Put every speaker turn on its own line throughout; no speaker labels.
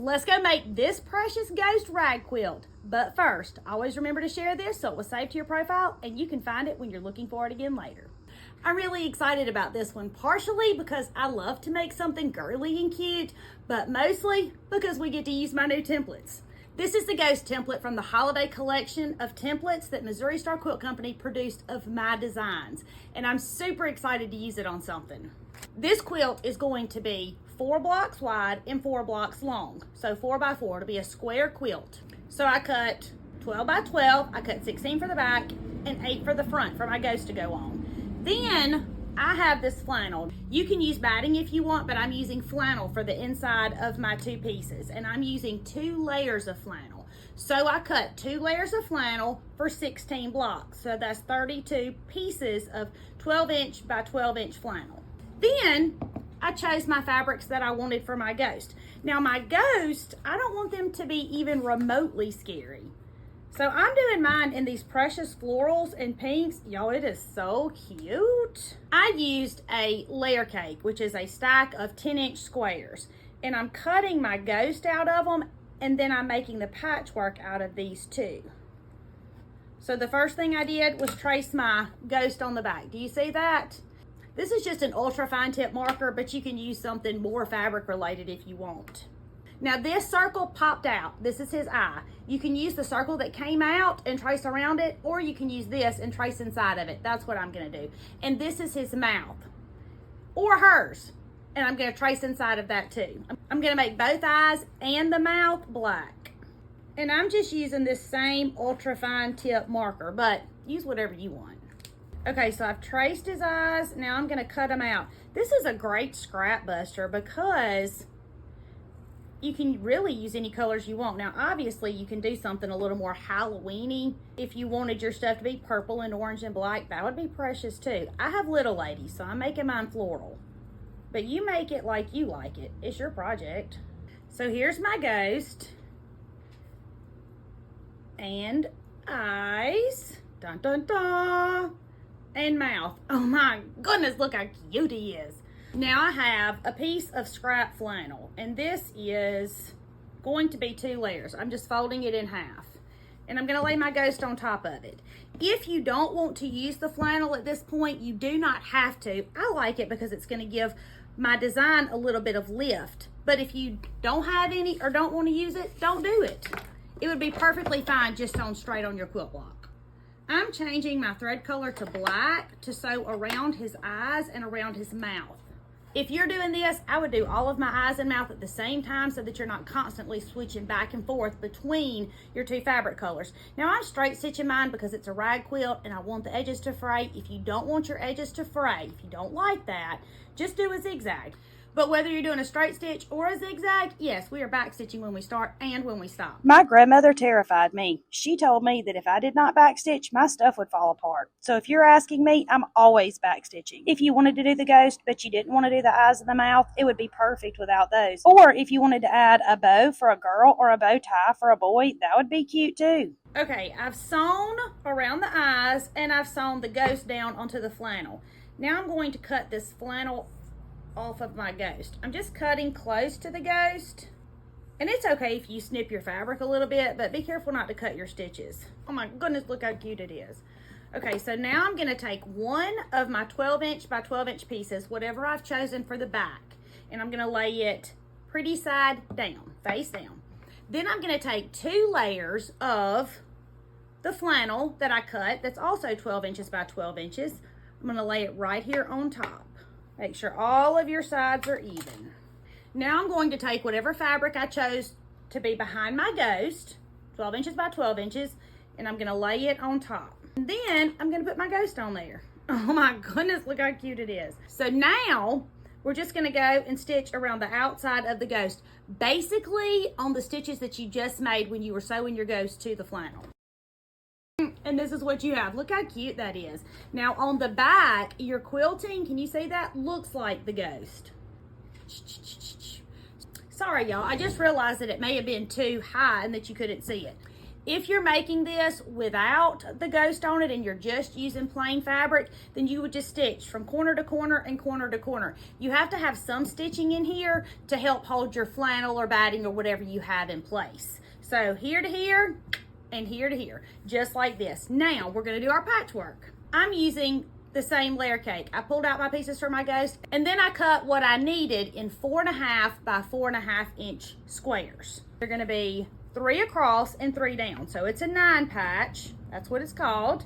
let's go make this precious ghost rag quilt. But first, always remember to share this so it was saved to your profile and you can find it when you're looking for it again later. I'm really excited about this one, partially because I love to make something girly and cute, but mostly because we get to use my new templates. This is the ghost template from the holiday collection of templates that Missouri Star Quilt Company produced of my designs, and I'm super excited to use it on something. This quilt is going to be 4 blocks wide and 4 blocks long, so 4 by 4 to be a square quilt. So I cut 12 by 12, I cut 16 for the back and 8 for the front for my ghost to go on. Then I have this flannel. You can use batting if you want, but I'm using flannel for the inside of my 2 pieces, and I'm using 2 layers of flannel. So I cut 2 layers of flannel for 16 blocks. So that's 32 pieces of 12-inch by 12-inch flannel. Then I chose my fabrics that I wanted for my ghost. Now my ghost, I don't want them to be even remotely scary. So I'm doing mine in these precious florals and pinks. Y'all, it is so cute. I used a layer cake, which is a stack of 10-inch squares. And I'm cutting my ghost out of them, and then I'm making the patchwork out of these too. So the first thing I did was trace my ghost on the back. Do you see that? This is just an ultra fine tip marker, but you can use something more fabric related if you want. Now this circle popped out. This is his eye. You can use the circle that came out and trace around it, or you can use this and trace inside of it. That's what I'm gonna do. And this is his mouth, or hers. And I'm gonna trace inside of that too. I'm gonna make both eyes and the mouth black. And I'm just using this same ultra fine tip marker, but use whatever you want. Okay, so I've traced his eyes. Now I'm gonna cut them out. This is a great scrap buster because you can really use any colors you want. Now, obviously, you can do something a little more Halloween-y. If you wanted your stuff to be purple and orange and black, that would be precious too. I have little ladies, so I'm making mine floral. But you make it like you like it. It's your project. So here's my ghost. And eyes. Dun, dun, dun. And mouth. Oh my goodness, look how cute he is. Now I have a piece of scrap flannel, and this is going to be 2 layers. I'm just folding it in half, and I'm gonna lay my ghost on top of it. If you don't want to use the flannel at this point, you do not have to. I like it because it's gonna give my design a little bit of lift. But if you don't have any or don't want to use it, don't do it. It would be perfectly fine just on straight on your quilt block. I'm changing my thread color to black to sew around his eyes and around his mouth. If you're doing this, I would do all of my eyes and mouth at the same time so that you're not constantly switching back and forth between your 2 fabric colors. Now I'm straight stitching mine because it's a rag quilt and I want the edges to fray. If you don't want your edges to fray, if you don't like that, just do a zigzag. But whether you're doing a straight stitch or a zigzag, yes, we are back stitching when we start and when we stop.
My grandmother terrified me. She told me that if I did not backstitch, my stuff would fall apart. So if you're asking me, I'm always backstitching. If you wanted to do the ghost, but you didn't want to do the eyes and the mouth, it would be perfect without those. Or if you wanted to add a bow for a girl or a bow tie for a boy, that would be cute too.
Okay, I've sewn around the eyes and I've sewn the ghost down onto the flannel. Now I'm going to cut this flannel off of my ghost. I'm just cutting close to the ghost, and it's okay if you snip your fabric a little bit, but be careful not to cut your stitches. Oh my goodness, look how cute it is. Okay, so now I'm going to take one of my 12-inch by 12-inch pieces, whatever I've chosen for the back, and I'm going to lay it pretty side down, face down. Then I'm going to take 2 layers of the flannel that I cut that's also 12 inches by 12 inches. I'm going to lay it right here on top. Make sure all of your sides are even. Now I'm going to take whatever fabric I chose to be behind my ghost, 12 inches by 12 inches, and I'm gonna lay it on top. And then I'm gonna put my ghost on there. Oh my goodness, look how cute it is. So now we're just gonna go and stitch around the outside of the ghost, basically on the stitches that you just made when you were sewing your ghost to the flannel. And this is what you have. Look how cute that is. Now on the back, your quilting, can you see that? Looks like the ghost. Sorry y'all, I just realized that it may have been too high and that you couldn't see it. If you're making this without the ghost on it and you're just using plain fabric, then you would just stitch from corner to corner and corner to corner. You have to have some stitching in here to help hold your flannel or batting or whatever you have in place. So here to here and here to here, just like this. Now we're gonna do our patchwork. I'm using the same layer cake. I pulled out my pieces for my ghost, and then I cut what I needed in 4.5 by 4.5 inch squares. They're gonna be 3 across and 3 down. So it's a 9 patch, that's what it's called.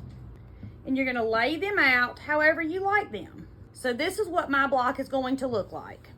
And you're gonna lay them out however you like them. So this is what my block is going to look like.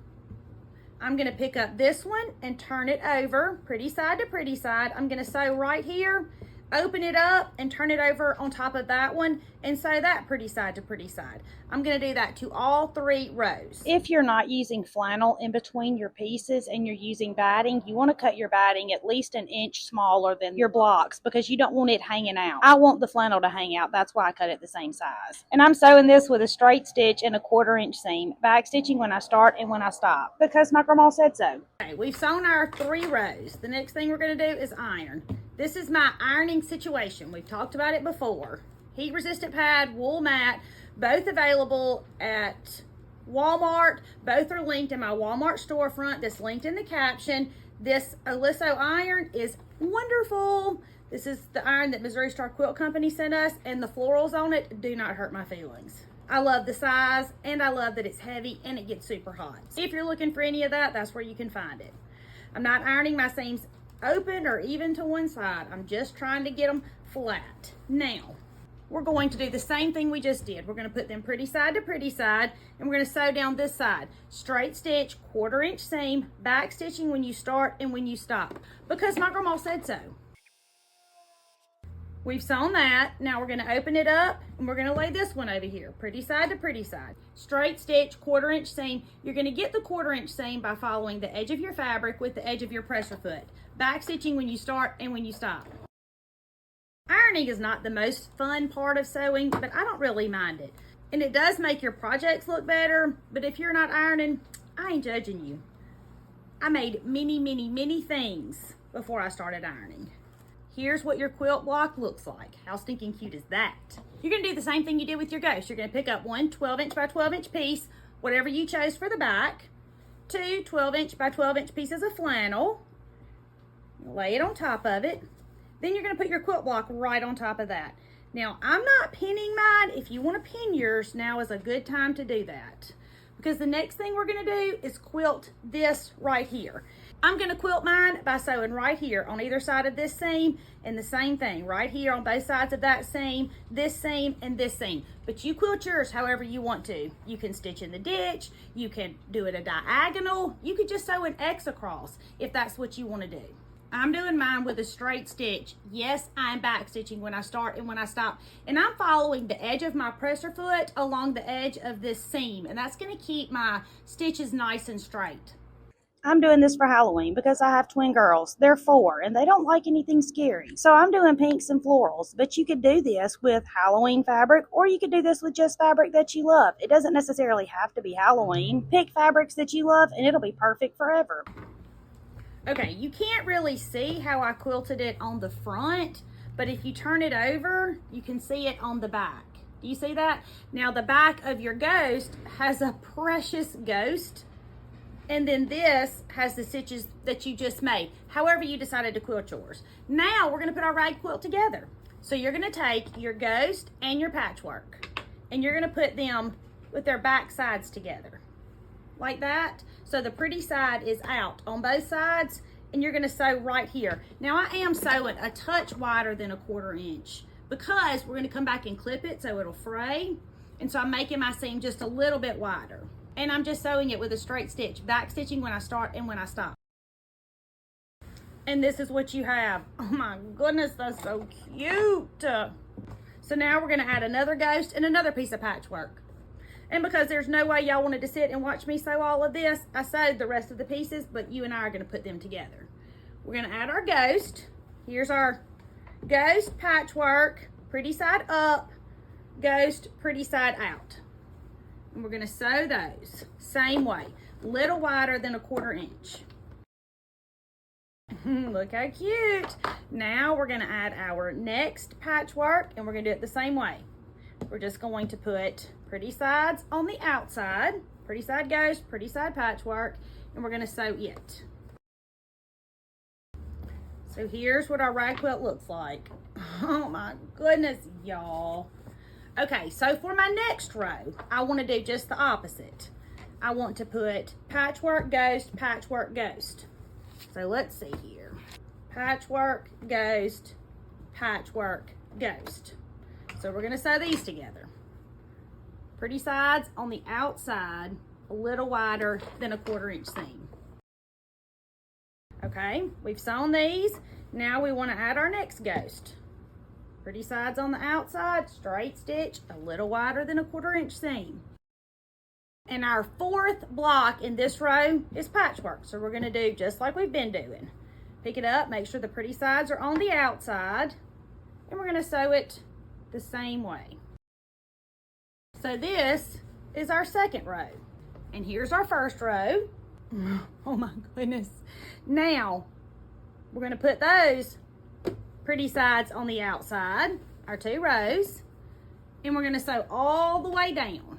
I'm gonna pick up this one and turn it over, pretty side to pretty side. I'm gonna sew right here, open it up and turn it over on top of that one and sew that pretty side to pretty side. I'm gonna do that to all 3 rows.
If you're not using flannel in between your pieces and you're using batting, you want to cut your batting at least an inch smaller than your blocks because you don't want it hanging out. I want the flannel to hang out, that's why I cut it the same size. And I'm sewing this with a straight stitch and a 1/4 inch seam, back stitching when I start and when I stop because my grandma said so.
Okay, we've sewn our 3 rows. The next thing we're gonna do is iron. This is my ironing situation. We've talked about it before. Heat resistant pad, wool mat, both available at Walmart. Both are linked in my Walmart storefront. That's linked in the caption. This Oliso iron is wonderful. This is the iron that Missouri Star Quilt Company sent us, and the florals on it do not hurt my feelings. I love the size, and I love that it's heavy and it gets super hot. If you're looking for any of that, that's where you can find it. I'm not ironing my seams open or even to one side. I'm just trying to get them flat. Now, we're going to do the same thing we just did. We're going to put them pretty side to pretty side, and we're going to sew down this side. Straight stitch, 1/4 inch seam, back stitching when you start and when you stop, because my grandma said so. We've sewn that. Now we're going to open it up, and we're going to lay this one over here, pretty side to pretty side. Straight stitch, 1/4 inch seam. You're going to get the 1/4 inch seam by following the edge of your fabric with the edge of your presser foot. Back stitching when you start and when you stop. Ironing is not the most fun part of sewing, but I don't really mind it. And it does make your projects look better, but if you're not ironing, I ain't judging you. I made many things before I started ironing. Here's what your quilt block looks like. How stinking cute is that? You're gonna do the same thing you did with your ghost. You're gonna pick up one 12 inch by 12 inch piece, whatever you chose for the back, 2 12 inch by 12 inch pieces of flannel, lay it on top of it. Then you're gonna put your quilt block right on top of that. Now, I'm not pinning mine. If you wanna pin yours, now is a good time to do that. Because the next thing we're gonna do is quilt this right here. I'm gonna quilt mine by sewing right here on either side of this seam, and the same thing right here on both sides of that seam, and this seam. But you quilt yours however you want to. You can stitch in the ditch, you can do it a diagonal, you could just sew an X across if that's what you wanna do. I'm doing mine with a straight stitch. Yes, I'm back stitching when I start and when I stop. And I'm following the edge of my presser foot along the edge of this seam. And that's gonna keep my stitches nice and straight.
I'm doing this for Halloween because I have twin girls. They're 4 and they don't like anything scary. So I'm doing pinks and florals, but you could do this with Halloween fabric, or you could do this with just fabric that you love. It doesn't necessarily have to be Halloween. Pick fabrics that you love and it'll be perfect forever.
Okay, you can't really see how I quilted it on the front, but if you turn it over, you can see it on the back. Do you see that? Now the back of your ghost has a precious ghost, and then this has the stitches that you just made, however you decided to quilt yours. Now we're gonna put our rag quilt together. So you're gonna take your ghost and your patchwork, and you're gonna put them with their back sides together, like that. So the pretty side is out on both sides, and you're gonna sew right here. Now I am sewing a touch wider than a 1/4 inch because we're gonna come back and clip it so it'll fray. And so I'm making my seam just a little bit wider. And I'm just sewing it with a straight stitch, back stitching when I start and when I stop. And this is what you have. Oh my goodness, that's so cute. So now we're gonna add another ghost and another piece of patchwork. And because there's no way y'all wanted to sit and watch me sew all of this, I sewed the rest of the pieces, but you and I are gonna put them together. We're gonna add our ghost. Here's our ghost patchwork, pretty side up, ghost, pretty side out. And we're gonna sew those same way, little wider than a 1/4 inch. Look how cute. Now we're gonna add our next patchwork, and we're gonna do it the same way. We're just going to put pretty sides on the outside. Pretty side goes, pretty side patchwork, and we're gonna sew it. So here's what our rag quilt looks like. Oh my goodness, y'all. Okay, so for my next row, I want to do just the opposite. I want to put patchwork, ghost, patchwork, ghost. So let's see here. Patchwork, ghost, patchwork, ghost. So we're going to sew these together. Pretty sides on the outside, a little wider than a 1/4 inch seam. Okay, we've sewn these. Now we want to add our next ghost. Pretty sides on the outside, straight stitch, a little wider than a 1/4 inch seam. And our 4th block in this row is patchwork. So we're going to do just like we've been doing. Pick it up, make sure the pretty sides are on the outside, and we're going to sew it the same way. So this is our 2nd row. And here's our 1st row. Oh my goodness. Now, we're going to put those pretty sides on the outside, our 2 rows, and we're going to sew all the way down.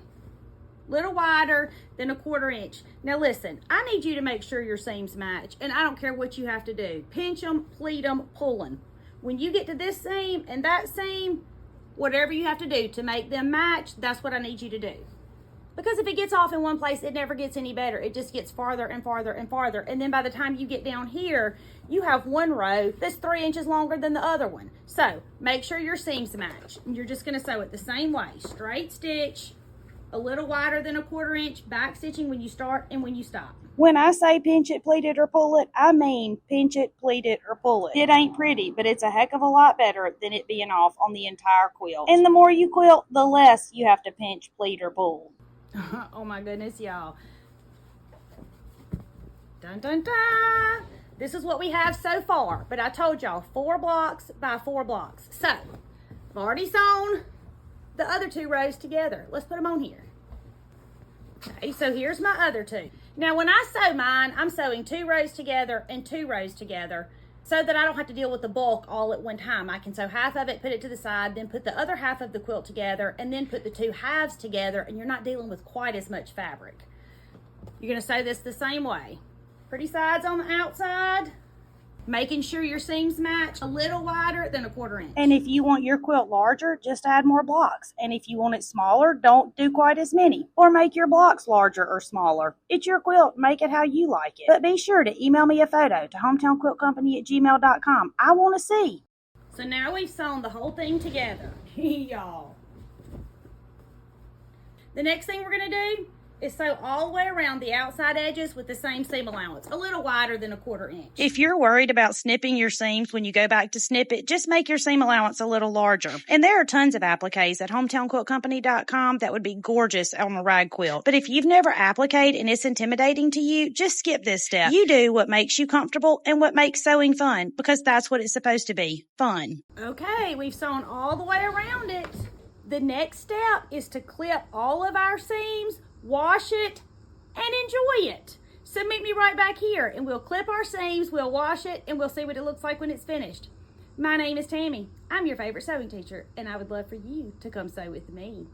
Little wider than a 1/4 inch. Now listen, I need you to make sure your seams match, and I don't care what you have to do. Pinch them, pleat them, pull them. When you get to this seam and that seam, whatever you have to do to make them match, that's what I need you to do. Because if it gets off in one place, it never gets any better. It just gets farther and farther and farther. And then by the time you get down here, you have one row that's 3 inches longer than the other one. So make sure your seams match. And you're just going to sew it the same way. Straight stitch, a little wider than a 1/4 inch, back stitching when you start and when you stop.
When I say pinch it, pleat it, or pull it, I mean pinch it, pleat it, or pull it. It ain't pretty, but it's a heck of a lot better than it being off on the entire quilt. And the more you quilt, the less you have to pinch, pleat, or pull.
Oh my goodness, y'all. Dun dun dun. This is what we have so far, but I told y'all 4 blocks by 4 blocks. So I've already sewn the other 2 rows together. Let's put them on here. Okay, so here's my other 2. Now when I sew mine, I'm sewing 2 rows together and 2 rows together so that I don't have to deal with the bulk all at one time. I can sew half of it, put it to the side, then put the other half of the quilt together, and then put the 2 halves together, and you're not dealing with quite as much fabric. You're gonna sew this the same way. Pretty sides on the outside, making sure your seams match, a little wider than a 1/4 inch.
And if you want your quilt larger, just add more blocks. And if you want it smaller, don't do quite as many. Or make your blocks larger or smaller. It's your quilt. Make it how you like it. But be sure to email me a photo to hometownquiltcompany@gmail.com. I want to see.
So now we've sewn the whole thing together. Y'all. The next thing we're going to do is sew all the way around the outside edges with the same seam allowance, a little wider than a 1/4 inch.
If you're worried about snipping your seams when you go back to snip it, just make your seam allowance a little larger. And there are tons of appliques at hometownquiltcompany.com that would be gorgeous on a rag quilt. But if you've never appliqued and it's intimidating to you, just skip this step. You do what makes you comfortable and what makes sewing fun, because that's what it's supposed to be, fun.
Okay, we've sewn all the way around it. The next step is to clip all of our seams, wash it, and enjoy it. So meet me right back here and we'll clip our seams, we'll wash it, and we'll see what it looks like when it's finished. My name is Tammy. I'm your favorite sewing teacher, and I would love for you to come sew with me.